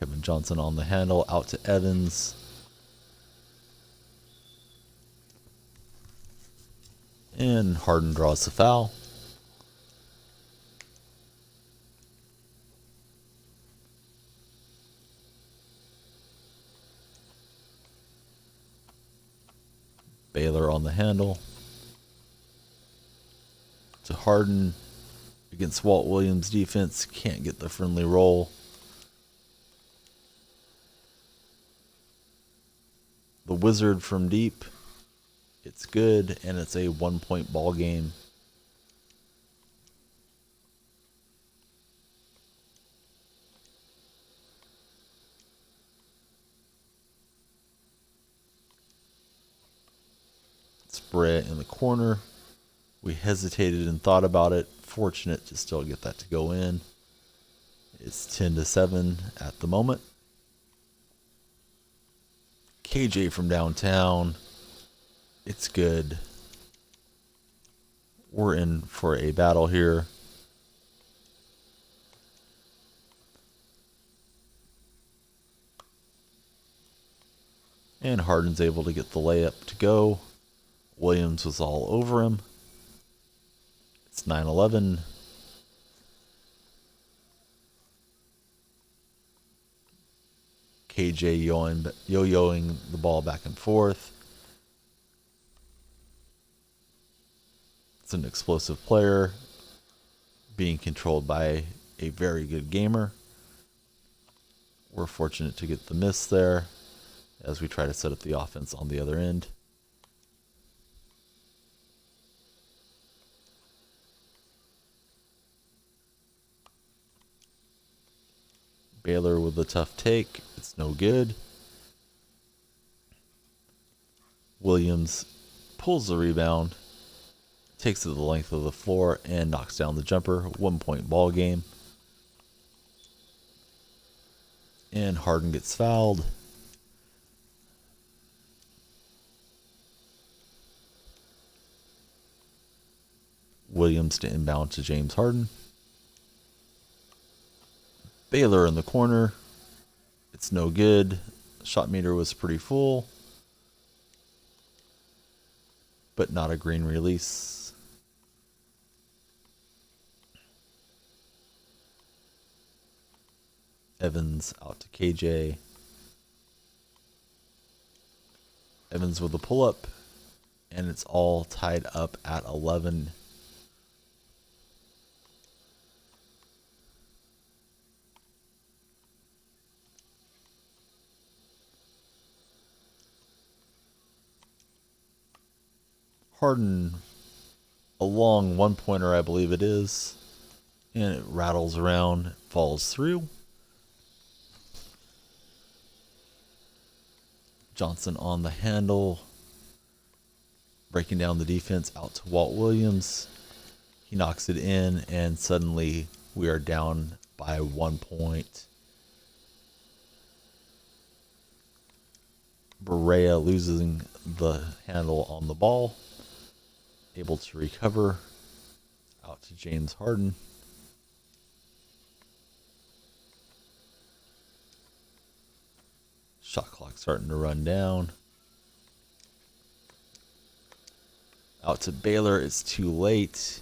Kevin Johnson on the handle, out to Evans. And Harden draws the foul. Baylor on the handle. To Harden against Walt Williams' defense. Can't get the friendly roll. The Wizard from deep. It's good, and it's a 1-point ball game. Spray it in the corner. We hesitated and thought about it. Fortunate to still get that to go in. It's 10-7 at the moment. KJ from downtown. It's good. We're in for a battle here. And Harden's able to get the layup to go. Williams was all over him. It's 9-11. KJ yo-yoing the ball back and forth. It's an explosive player being controlled by a very good gamer. We're fortunate to get the miss there as we try to set up the offense on the other end. Baylor with a tough take. It's no good. Williams pulls the rebound, takes it the length of the floor, and knocks down the jumper. 1-point ball game. And Harden gets fouled. Williams to inbound to James Harden. Baylor in the corner. It's no good. Shot meter was pretty full, but not a green release. Evans out to KJ. Evans with a pull-up, and it's all tied up at 11. Harden, a long one-pointer, I believe it is, and it rattles around, falls through. Johnson on the handle, breaking down the defense, out to Walt Williams. He knocks it in, and suddenly we are down by 1 point. Berea losing the handle on the ball. Able to recover. Out to James Harden. Shot clock starting to run down. Out to Baylor. It's too late.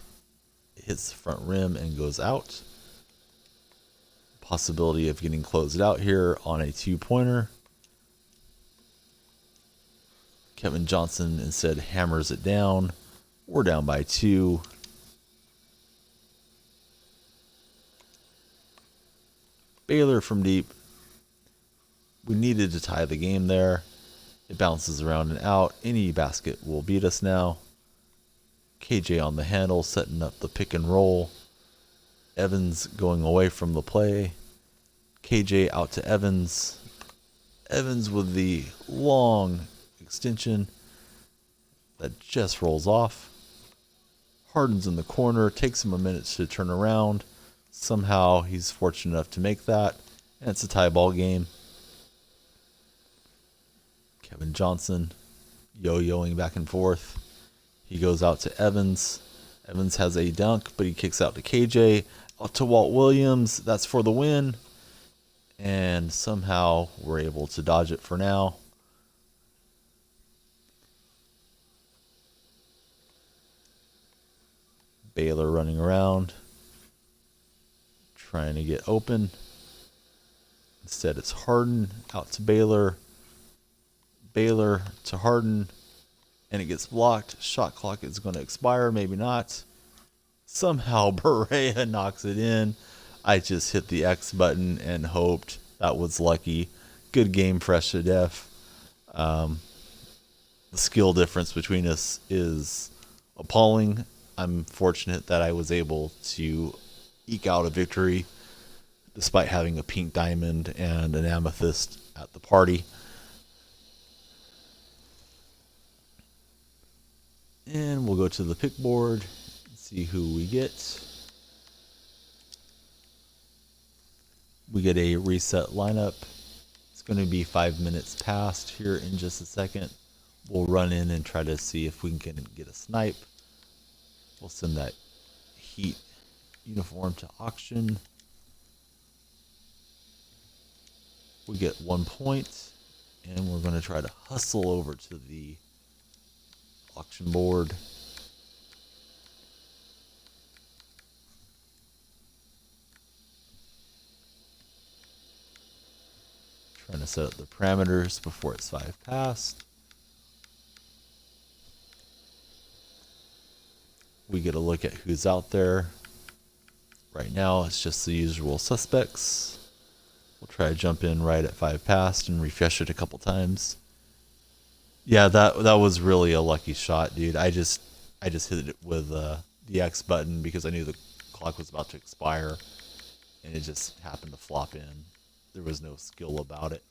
It hits the front rim and goes out. Possibility of getting closed out here on a 2-pointer. Kevin Johnson instead hammers it down. We're down by 2. Baylor from deep. We needed to tie the game there. It bounces around and out. Any basket will beat us now. KJ on the handle, setting up the pick and roll. Evans going away from the play. KJ out to Evans. Evans with the long extension that just rolls off. Harden's in the corner, takes him a minute to turn around. Somehow he's fortunate enough to make that, and it's a tie ball game. Kevin Johnson yo-yoing back and forth. He goes out to Evans. Evans has a dunk, but he kicks out to KJ. Out to Walt Williams. That's for the win. And somehow we're able to dodge it for now. Baylor running around, trying to get open. Instead, it's Harden out to Baylor. Baylor to Harden. And it gets blocked. Shot clock is going to expire. Maybe not. Somehow Berea knocks it in. I just hit the X button and hoped. That was lucky. Good game, fresh to death. The skill difference between us is appalling. I'm fortunate that I was able to eke out a victory despite having a pink diamond and an amethyst at the party. And we'll go to the pick board and see who we get. We get a reset lineup. It's going to be 5 minutes past here in just a second. We'll run in and try to see if we can get a snipe. We'll send that Heat uniform to auction. We get 1 point, and we're going to try to hustle over to the auction board. Trying to set up the parameters before it's 5 past. We get a look at who's out there. Right now, it's just the usual suspects. We'll try to jump in right at 5 past and refresh it a couple times. Yeah, that was really a lucky shot, dude. I just hit it with the X button because I knew the clock was about to expire, and it just happened to flop in. There was no skill about it.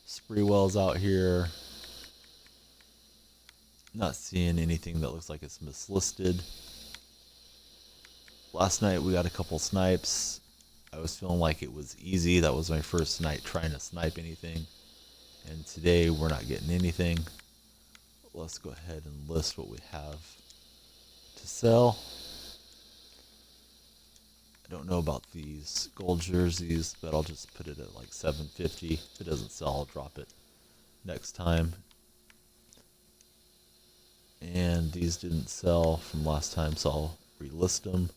Spreewell's out here. Not seeing anything that looks like it's mislisted. Last night we got a couple snipes. I was feeling like it was easy. That was my first night trying to snipe anything. And today we're not getting anything. Let's go ahead and list what we have to sell. I don't know about these gold jerseys, but I'll just put it at like $7.50. If it doesn't sell, I'll drop it next time. And these didn't sell from last time, so I'll relist them.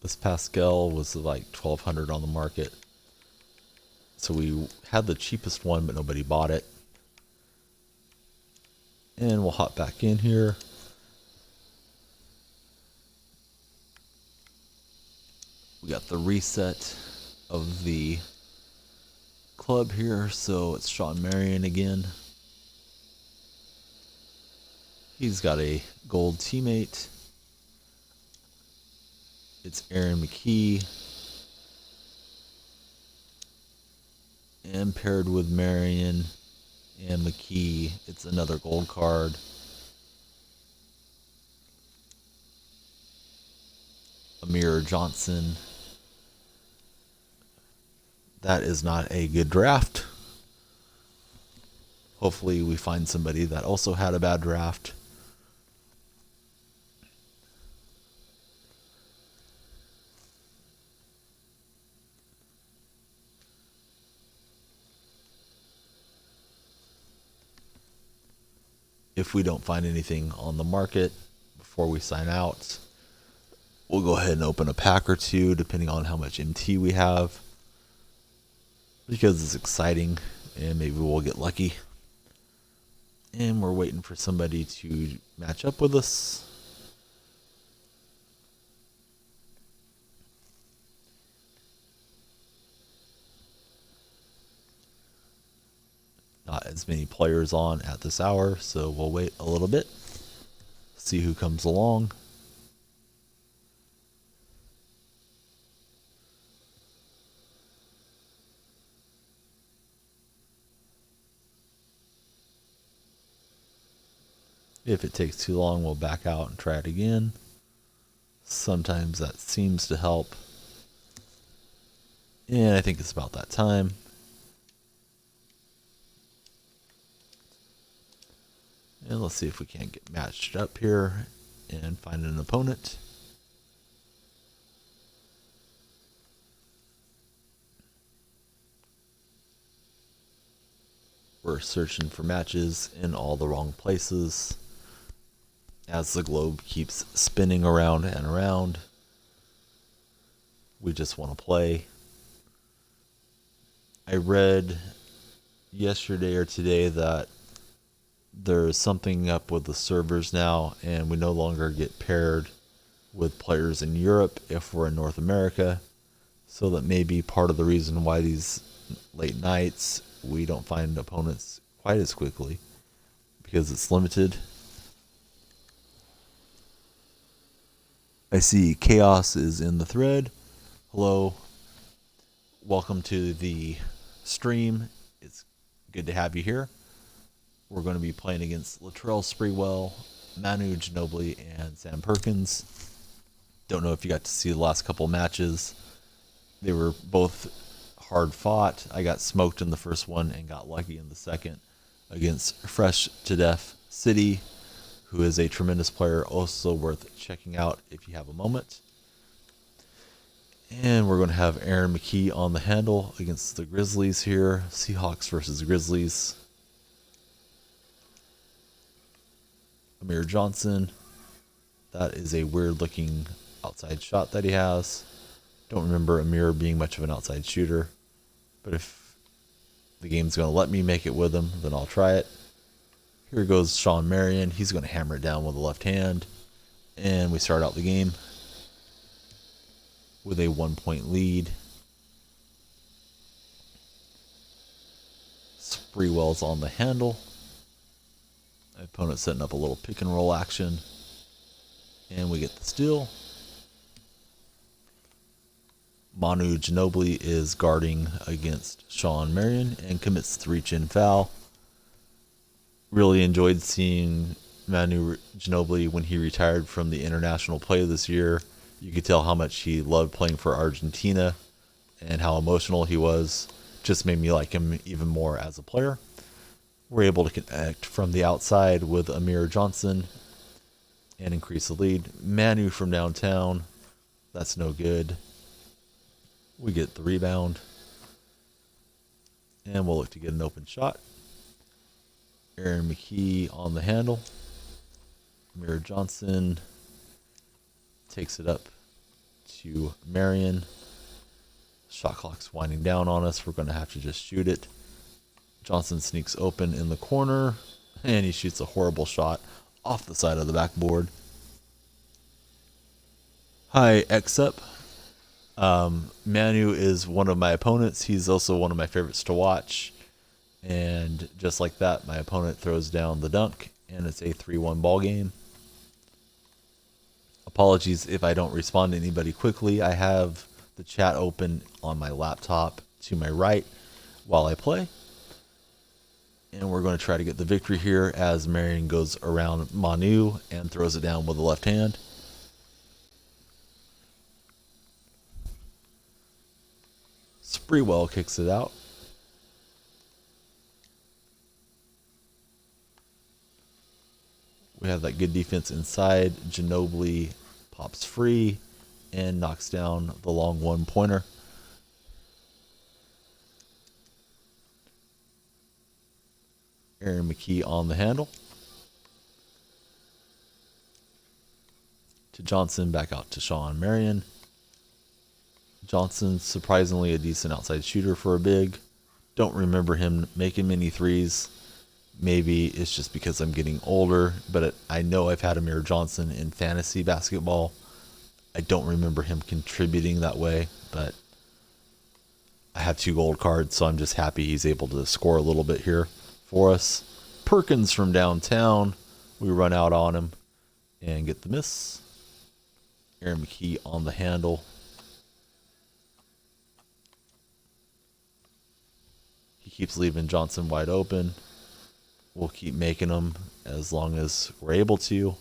This Pascal was like $1,200 on the market. So we had the cheapest one, but nobody bought it. And we'll hop back in here. We got the reset of the club here, so it's Shawn Marion again. He's got a gold teammate. It's Aaron McKee. And paired with Marion and McKee, it's another gold card. Amir Johnson. That is not a good draft. Hopefully we find somebody that also had a bad draft. If we don't find anything on the market before we sign out, we'll go ahead and open a pack or two, depending on how much MT we have, because it's exciting and maybe we'll get lucky. And we're waiting for somebody to match up with us. Not as many players on at this hour, so we'll wait a little bit, see who comes along. If it takes too long, we'll back out and try it again. Sometimes that seems to help. And I think it's about that time. And let's see if we can't get matched up here and find an opponent. We're searching for matches in all the wrong places as the globe keeps spinning around and around. We just want to play. I read yesterday or today that there's something up with the servers now, and we no longer get paired with players in Europe if we're in North America. So that may be part of the reason why these late nights we don't find opponents quite as quickly, because it's limited. I see Chaos is in the thread. Hello. Welcome to the stream. It's good to have you here. We're going to be playing against Latrell Sprewell, Manu Ginobili, and Sam Perkins. Don't know if you got to see the last couple matches. They were both hard fought. I got smoked in the first one and got lucky in the second against Fresh to Death City, who is a tremendous player, also worth checking out if you have a moment. And we're going to have Aaron McKee on the handle against the Grizzlies here. Seahawks versus Grizzlies. Amir Johnson. That is a weird looking outside shot that he has. Don't remember Amir being much of an outside shooter. But if the game's going to let me make it with him, then I'll try it. Here goes Shawn Marion. He's going to hammer it down with the left hand. And we start out the game with a 1-point lead. Sprewell's on the handle. My opponent setting up a little pick and roll action. And we get the steal. Manu Ginobili is guarding against Shawn Marion and commits the reach-in foul. Really enjoyed seeing Manu Ginobili when he retired from the international play this year. You could tell how much he loved playing for Argentina and how emotional he was. Just made me like him even more as a player. We're able to connect from the outside with Amir Johnson and increase the lead. Manu from downtown. That's no good. We get the rebound. And we'll look to get an open shot. Aaron McKee on the handle. Amir Johnson takes it up to Marion. Shot clock's winding down on us. We're going to have to just shoot it. Johnson sneaks open in the corner, and he shoots a horrible shot off the side of the backboard. Hi, XUp. Manu is one of my opponents. He's also one of my favorites to watch. And just like that, my opponent throws down the dunk, and it's a 3-1 ball game. Apologies if I don't respond to anybody quickly. I have the chat open on my laptop to my right while I play. And we're going to try to get the victory here as Marion goes around Manu and throws it down with the left hand. Sprewell kicks it out. We have that good defense inside. Ginobili pops free and knocks down the long one-pointer. Aaron McKee on the handle. To Johnson, back out to Shawn Marion. Johnson, surprisingly a decent outside shooter for a big. Don't remember him making many threes. Maybe it's just because I'm getting older, but I know I've had Amir Johnson in fantasy basketball. I don't remember him contributing that way, but I have 2 gold cards, so I'm just happy he's able to score a little bit here for us. Perkins from downtown. We run out on him and get the miss. Aaron McKee on the handle. He keeps leaving Johnson wide open. We'll keep making them as long as we're able to.